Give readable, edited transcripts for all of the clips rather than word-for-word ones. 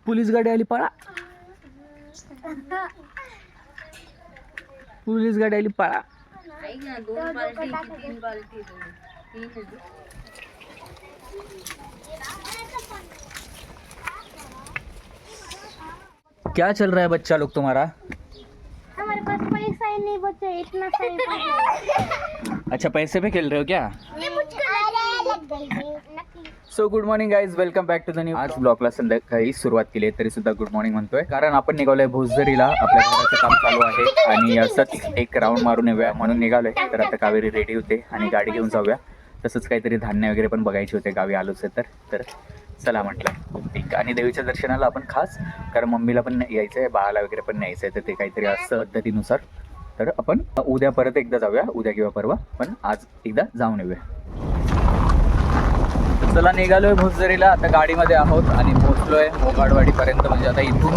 Police गाडी आली, पळा. पोलीस गाडी आली, पळा. क्या चल रहा है बच्चा लोग तुम्हारा? हमारे पास पैसा ही नहीं बचा, इतना सारा। अच्छा, पैसे पे खेल रहे हो क्या? ये मुझको लग गई। So good morning guys, welcome back to the new. आज ब्लॉगला संध्याकाळी सुरुवात केली आहे, तरी सुद्धा गुड मॉर्निंग म्हणतोय, कारण आपण निघालोय भोसदरीला. आपल्या घराचं काम चालू आहे आणि असंच एक राऊंड मारून येऊया म्हणून निघालोय. तर आता कावेरी रेडी होते आणि गाडी घेऊन जाऊया. तसंच काहीतरी धान्य वगैरे पण बघायचे होते, गावी आलोच आहे तर चला म्हटलं ठीक. आणि देवीच्या दर्शनाला आपण खास, कारण मम्मीला पण यायचं आहे, बाळाला वगैरे पण न्यायचं आहे, तर ते काहीतरी असं पद्धतीनुसार. तर आपण उद्या परत एकदा जाऊया, उद्या किंवा परवा, पण आज एकदा जाऊन येऊया. चला निघालोय भोसदरीला. आता गाडीमध्ये आहोत आणि पोहोचलोय मोगाडवाडीपर्यंत. म्हणजे आता इथून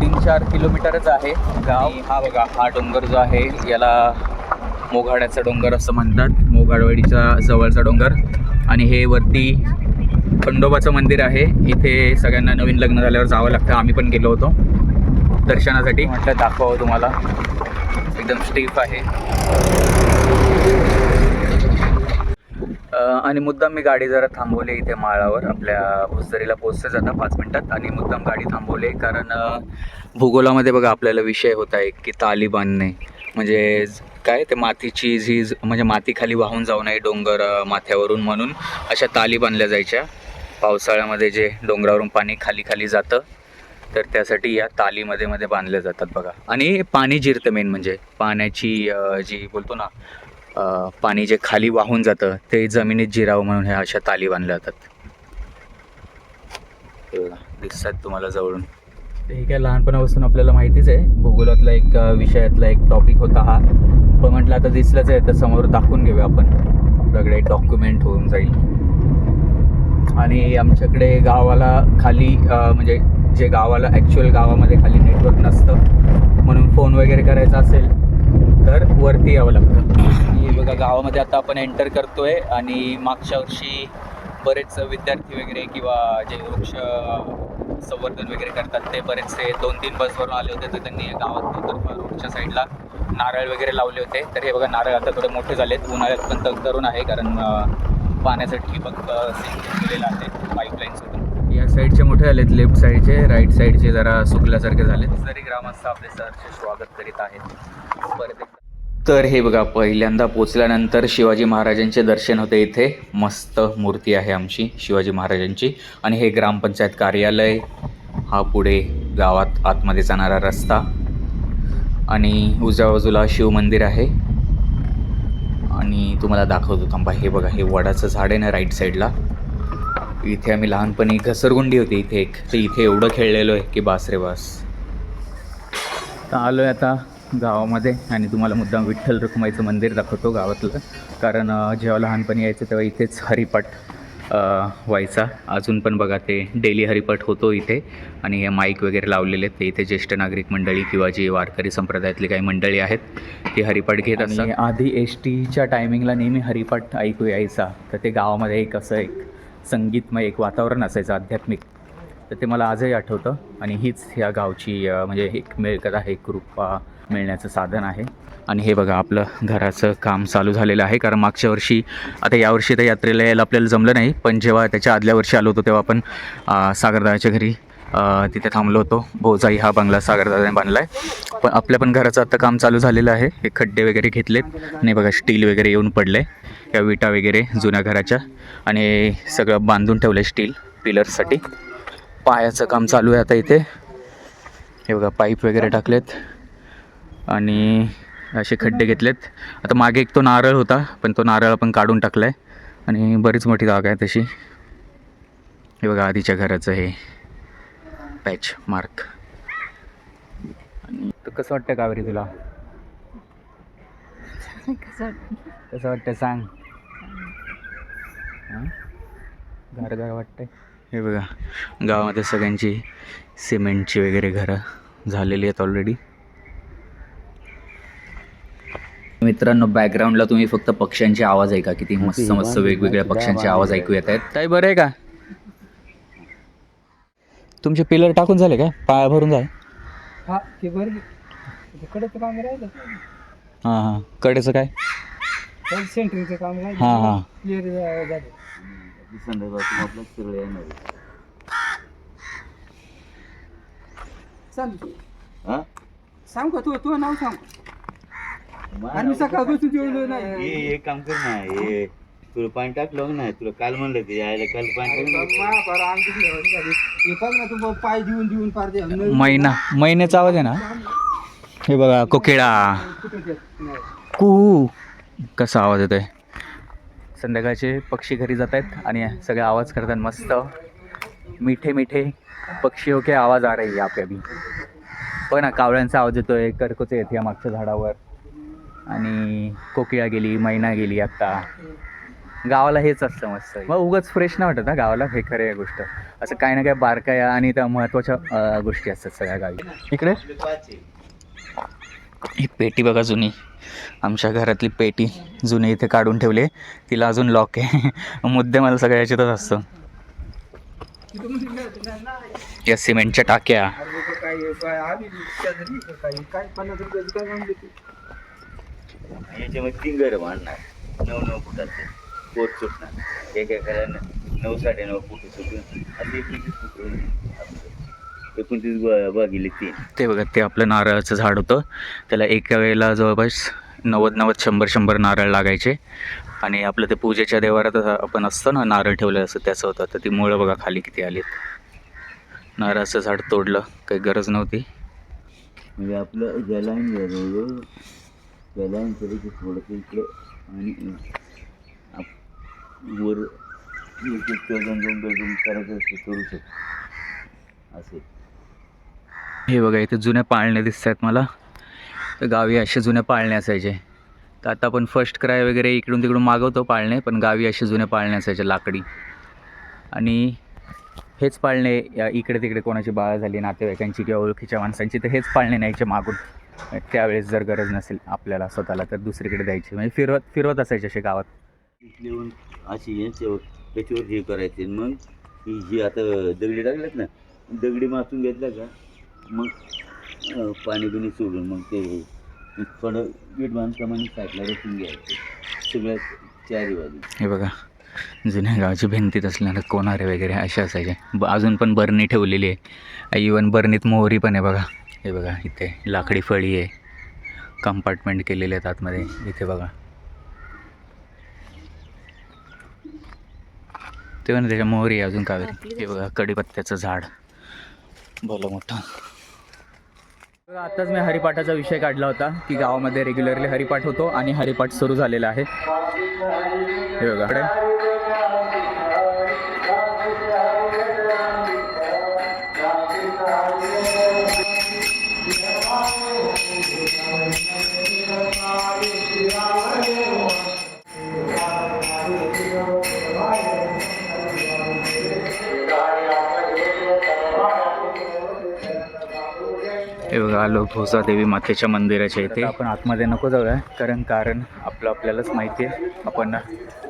3-4 किलोमीटरच आहे गाव. हा बघा, हा डोंगर जो आहे याला मोगाड्याचा डोंगर असं म्हणतात, मोगाडवाडीच्या जवळचा डोंगर. आणि हे वरती खंडोबाचं मंदिर आहे. इथे सगळ्यांना नवीन लग्न झाल्यावर जावं लागतं. आम्ही पण गेलो होतो दर्शनासाठी. म्हटलं दाखवावं तुम्हाला, एकदम स्टीफ आहे. आणि मुद्दाम मी गाडी जरा थांबवली इथे माळावर. आपल्या भोसदरीला पोहोचते जाता 5 मिनटात. आणि मुद्दाम गाडी थांबवली कारण भूगोलामध्ये बघा आपल्याला विषय होता एक की ताली बांधणे, म्हणजे काय ते मातीची झीज, म्हणजे माती खाली वाहून जाऊ नये डोंगर माथ्यावरून, म्हणून अशा ताली बांधल्या जायच्या. पावसाळ्यामध्ये जे डोंगरावरून पाणी खाली खाली जातं, तर त्यासाठी या तालीमध्ये बांधल्या जातात बघा. आणि पाणी जिरतं, मेन म्हणजे पाण्याची जी बोलतो ना, पाणी जे खाली वाहून जातं ते जमिनीत जिरावं म्हणून ह्या अशा ताली बांधल्या जातात. दिसतात तुम्हाला जवळून. हे काय लहानपणापासून आपल्याला माहितीच आहे, भूगोलातला एक विषयातला एक टॉपिक होता हा. पण म्हटलं आता दिसलंच आहे तर समोर दाखवून घेऊया आपण, आपल्याकडे डॉक्युमेंट होऊन जाईल. आणि आमच्याकडे गावाला खाली म्हणजे जे गावाला ॲक्च्युअल गावामध्ये खाली नेटवर्क नसतं, म्हणून फोन वगैरे करायचा असेल तर वरती यावं लागतं. हे बघा, गावामध्ये आता आपण एंटर करतोय. आणि मागच्या वर्षी बरेच विद्यार्थी वगैरे किंवा जे वृक्ष संवर्धन वगैरे करतात ते बरेचसे 2-3 बसवरून आले होते. तर त्यांनी गावात रोडच्या साईडला नारळ वगैरे लावले होते. तर हे बघा, नारळ आता थोडे मोठे झालेत. उन्हाळ्यात पण तगधरून आहे, कारण पाण्याचं ठिबक सिंचन केलेलं आहे पाईपलाईनसोबत. या साईडचे मोठे झालेत, लेफ्ट साईडचे, राईट साईडचे जरा सुकल्यासारखे झालेत. जरी ग्रामस्थ आपले सहर्ष स्वागत करीत आहेत परत. तर हे बघा, पहिल्यांदा पोचल्यानंतर शिवाजी महाराजांचे दर्शन होते. इथे मस्त मूर्ती आहे आमची शिवाजी महाराजांची. आणि हे ग्रामपंचायत कार्यालय, हा पुढे गावात आतमध्ये जाणारा रस्ता, आणि उजव्या बाजूला शिवमंदिर आहे. आणि तुम्हाला दाखवतो थांबा. हे बघा, हे वडाचं झाड आहे ना राईट साईडला. इथे आम्ही लहानपणी घसरगुंडी होती इथे एक, तर इथे एवढं खेळलेलो आहे की बास रे बास. तर आलो आहे आता गावामध्ये आणि तुम्हाला मुद्दाम विठ्ठल रखुमाईचं मंदिर दाखवतो गावातलं. कारण जेव्हा लहानपणी यायचं तेव्हा इथेच हरिपाठ व्हायचा. अजून पण बघा ते डेली हरिपाठ होतो इथे. आणि हे माईक वगैरे लावलेले आहेत, ते इथे ज्येष्ठ नागरिक मंडळी किंवा जी वारकरी संप्रदायातली काही मंडळी आहेत ती हरिपाठ घेत असतात. आणि आधी एसटीच्या टायमिंगला नेहमी हरिपाठ ऐकू यायचा. तर ते गावामध्ये एक असं एक संगीतमय एक वातावरण असायचं आध्यात्मिक. तर ते मला आजही आठवतं. आणि हीच ह्या गावची म्हणजे एक मिळकत आहे, कृपा मिळण्याचं साधन आहे. आणि हे बघा, आपलं घराचं काम चालू झालेलं आहे. कारण मागच्या वर्षी, आता यावर्षी तर यात्रेला यायला आपल्याला जमलं नाही, पण जेव्हा त्याच्या आदल्या वर्षी आलो होतो तेव्हा आपण सागरदादाच्या घरी तिथे थांबलो होतो. भोजाई हा बंगला सागरदादाने बांधला आहे. पण आपल्या पण घराचं आता काम चालू झालेलं आहे. हे खड्डे वगैरे घेतलेत आणि बघा स्टील वगैरे येऊन पडलं आहे, या विटा वगैरे जुन्या घराच्या. आणि सगळं बांधून ठेवलं आहे स्टील पिलर्ससाठी. पायाचं काम चालू आहे आता इथे. हे बघा, पाईप वगैरे टाकलेत आणि असे खड्डे घेतलेत. आता मागे एक तो नारळ होता, पण तो नारळ आपण काढून टाकला आहे. आणि बरीच मोठी जागा आहे तशी. हे बघा, आधीच्या घराचं हे पॅच मार्क. आणि कसं वाटतं कावेरी तुला? कसं वाटतं सांग. घर वाटतंय. हे बघा, गावामध्ये सगळ्यांची सिमेंटची वगैरे घरं झालेली आहेत ऑलरेडी. मित्रांनो, बॅकग्राऊंडला तुम्ही फक्त पक्ष्यांचे आवाज ऐका, किती मस्त मस्त वेगवेगळ्या पक्ष्यांचे आवाज ऐकू येत आहेत. ताई बरं आहे का? तुमचे पिलर टाकून झाले काय पाया भरून झाले? हा ते बरं कडेचं काम राहिलं हां हां कडेचं काय? सेंटरिंगचं काम राहिलं हां हां क्लिअर झालं. सांग सांग का तू नाव सांग आणि सकाळपासून जेवलो नाही. एक काम कर ना हे तुला पाणी टाकलं ना तुला काल म्हणलं ते यायला काल पाणी तू पाय देऊन पार द्या महिन्याचा आवाज आहे ना. हे बघा कोकिळा कुहू कसा आवाज येतोय. संध्याकाळचे पक्षी घरी जात आहेत आणि सगळे आवाज करतात मस्त. मिठे मिठे पक्षियों के आवाज आ रहे हैं यहाँ पे अभी. पण कावळ्यांचा आवाज येतोय, करकोचे येते या मागच्या झाडावर आणि कोकिळा गेली, मैना गेली. आत्ता गावाला हेच असतं मस्त. मग उगाच फ्रेश नाही वाटत ना गावाला. हे खरं आहे गोष्ट. असं काही ना काही बारकाया आणि त्या महत्त्वाच्या गोष्टी असतात सगळ्या गावी. इकडे ही पेटी बघा जुनी, आमच्या घरातली पेटी जुनी इथे काढून ठेवली. तिला अजून लॉक आहे. मुद्दे मला सगळ्या याच्यातच असतं. या सिमेंटच्या टाक्या, याच्यामध्ये 3 घरं बांधणार 9-9 फुटाचे पोट सुटणार. एकेकाला 9-9.5 फूट सुटून असे 29 बागिले 3. ते बघा ते आपलं नारळाचं झाड होतं. त्याला एका वेळेला जवळपास 90-100 नारळ लागायचे. आणि आपलं ते पूजेच्या देवारात आपण असतं ना नारळ ठेवलं असं त्याचं होतं. तर ती मुळं बघा खाली किती आलीत. नारळाचं झाड तोडलं, काही गरज नव्हती. म्हणजे आपलं जलाईन झालं जलाईन करायचं थोडंसं इकडे आणि वर करायचं असं करू शकतो असे. हे बघा इथे जुन्या पाळणे दिसत आहेत मला. तर गावी असे जुने पाळणे असायचे. तर आता आपण फर्स्ट क्राय वगैरे इकडून तिकडून मागवतो पाळणे, पण गावी असे जुने पाळणे असायचे लाकडी. आणि हेच पाळणे इकडे तिकडे कोणाची बाळ झाली नातेवाईकांची किंवा ओळखीच्या माणसांची तर हेच पाळणे न्यायचे मागून. त्यावेळेस जर गरज नसेल आपल्याला स्वतःला तर दुसरीकडे द्यायची. म्हणजे फिरवत असायचे असे गावात. लिहून अशी याच्यावर त्याच्यावर हे करायचे. मग ही आता दगडी टाकल्यात ना, दगडी मासून घेतल्या का मग पाणी बिणी सोडून मग ते थोडं वीट बांधकामाने साईडला रचून घ्यायचं सगळ्यात 4 बाजू. हे बघा जुन्या गावाची भिंतीत असलेले कोणारे वगैरे असे असायचे. अजून पण बरणी ठेवलेली आहे. इवन बरणीत मोहरी पण आहे बघा. हे बघा इथे लाकडी फळी आहे. कंपार्टमेंट केलेले आहेत आतमध्ये. इथे बघा ते पण त्याच्या मोहरी आहे अजून कावेरी. हे बघा कडीपत्त्याचं झाड भलं मोठं. आताच मी हरिपाठाचा विषय काढला होता की गावामध्ये रेग्युलरली हरिपाठ होतो आणि हरिपाठ सुरू झालेला आहे. हे बघा हे बघा आलो भोसा देवी मातेच्या मंदिराच्या इथे. आपण आतमध्ये नको जाऊया कारण आपल्यालाच माहिती आहे. आपण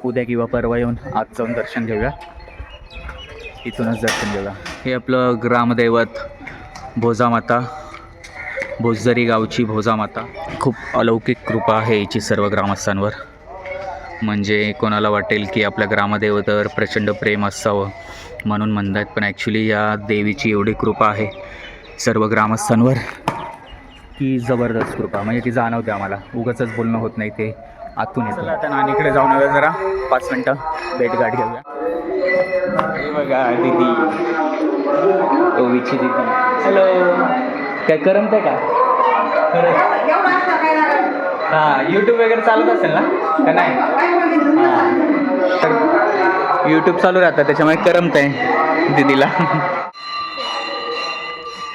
उद्या किंवा परवा येऊन आज जाऊन दर्शन घेऊया. इथूनच दर्शन घेऊया. हे आपलं ग्रामदैवत भोजामाता, भोसदरी गावची भोजामाता. खूप अलौकिक कृपा आहे हिची सर्व ग्रामस्थांवर. म्हणजे कोणाला वाटेल की आपल्या ग्रामदेवतेवर प्रचंड प्रेम असावं म्हणून म्हणतात, पण ॲक्च्युली या देवीची एवढी कृपा आहे सर्व ग्रामस्थांवर की जबरदस्त कृपा. म्हणजे ती जाणवते आम्हाला. उगाचच बोलणं होत नाही, ते आतून येतं. आता नानीकडे जाऊन येऊया जरा 5 मिनटं भेटगाठ घेऊया. हे बघा दीदी, ओवीची दीदी. हॅलो, काय करमत आहे का? हां यूट्यूब वगैरे चालत असेल ना का नाही? हां यूट्यूब चालू राहतं त्याच्यामुळे करमत आहे दीदीला.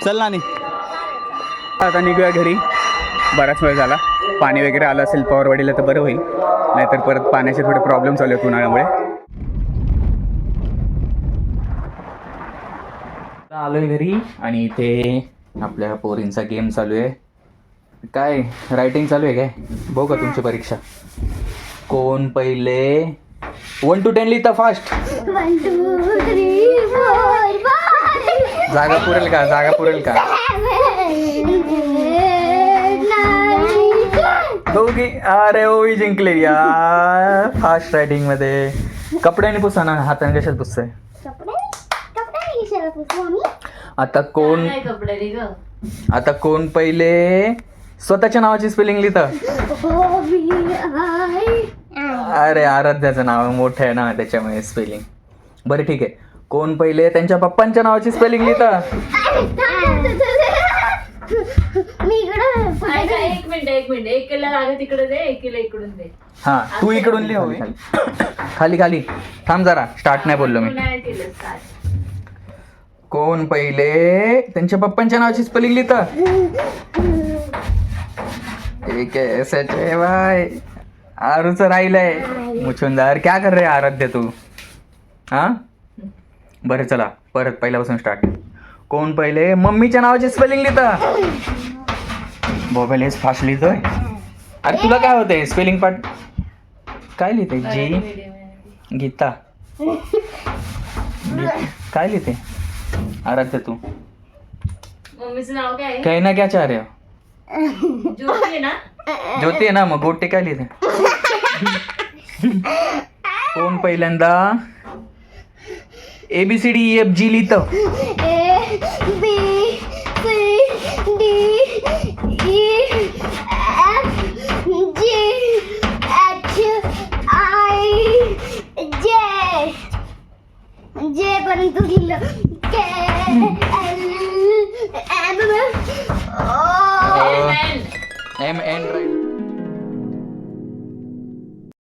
चल ना. आता निघूया घरी. बराच वेळ झाला. पाणी वगैरे आलं असेल पवारवाडीला तर बरं होईल, नाहीतर परत पाण्याचे थोडे प्रॉब्लेम चालू आहेत उन्हाळ्यामुळे. आलो आहे घरी आणि इथे आपल्या पोरींचा गेम चालू आहे. काय रायटिंग चालू आहे काय? बघू का तुमची परीक्षा? कोण पहिले 1 to 10 लिहिता फास्ट? 1 2 3 4 5 जागा पुरेल का? जागा पुरेल का? दोघी. अरे ओवी जिंकले यार फास्ट रायडिंग मध्ये. कपड्याने पुसा ना, हाताने कशात पुसताय? आता कोण आता कोण पहिले स्वतःच्या नावाची स्पेलिंग लिहितं? अरे आराध्याचं नाव मोठं आहे ना त्याच्यामुळे स्पेलिंग. बरं ठीक आहे, कोण पहिले त्यांच्या पप्पांच्या नावाची स्पेलिंग लिहितं? एक मिनिट एकेला जागा तिकडे दे, एकेला इकडून दे. हा तू इकडून लिह. खाली खाली थांब जरा, स्टार्ट नाही बोललो मी. नाही केलं start. कोण पहिले त्यांच्या पप्पांच्या नावाची स्पेलिंग लिहितं? ठीक आहे सच आहे भाई. आरूच राहिलंय. मुचुंदार क्या कर रे आराध्य तू? हा बरं चला परत पहिल्यापासून स्टार्ट. कोण पहिले मम्मीच्या नावाची स्पेलिंग लिहितं? बोबेल हेच फास्ट लिहितोय. अरे तुला काय होतंय स्पेलिंग पार्ट? काय लिहिते? जी गीता काय लिहिते? आराध्य तू मम्मीचं नाव काय आहे? कहना क्या चाह रहे हो? ज्योती आहे ना? ज्योती आहे ना, मग गोटे काय लिहिते? कोण पहिल्यांदा ABCDEFG लिहितं? जे पर्यंत लिहिलं Amen. MN right.